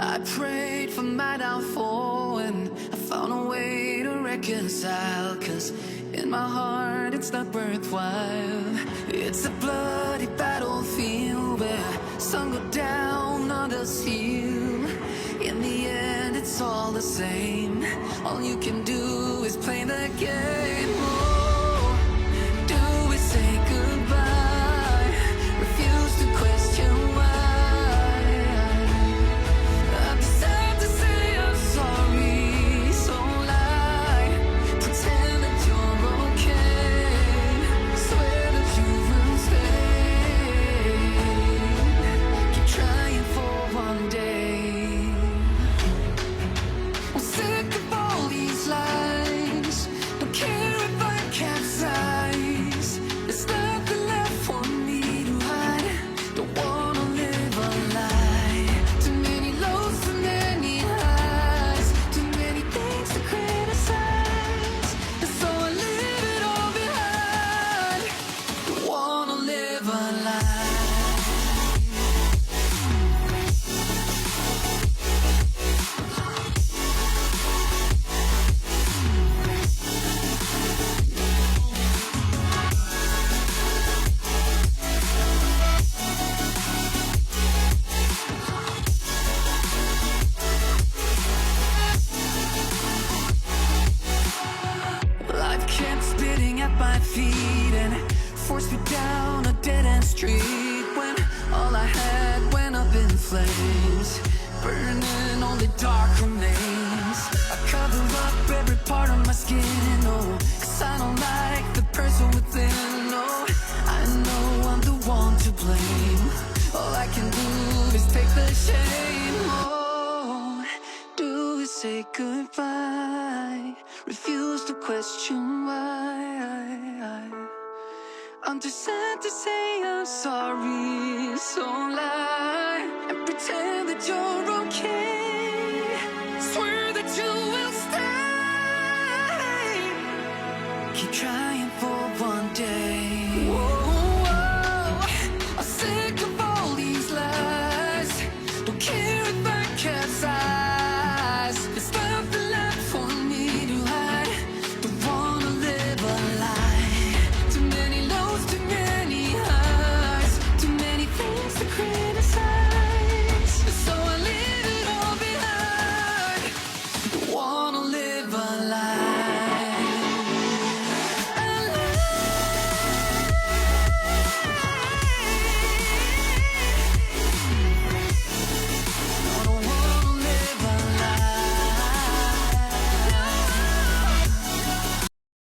I prayed for my downfall and I found a way to reconcile. Cause in my heart it's not worthwhile. It's a bloody battlefield where some go down, others heal. In the end it's all the same. All you can do is play the game. Oh, do we say goodbye? Refuse to question why. I'm sad to say I'm sorry, so lie. Pretend that you're okay. Swear that you will stay. Keep trying for one day. I'm sick of all these lies. Don't care if I capsize. There's nothing left for me to hide. Don't wanna live a lie. Too many lows, too many highs. Too many things to criticize. And so I leave it all behind. Don't wanna live a lie. Life kept spitting at my feet and forced me down a dead-end street. When all I had went up in flames, burning only dark remains. I cover up every part of my skin, oh, cause I don't like the person within. Oh, I know I'm the one to blame. All I can do is take the shame. Oh, do we say goodbye? Refuse to question why. I'm too sad to say I'm sorry, so lie and pretend that you're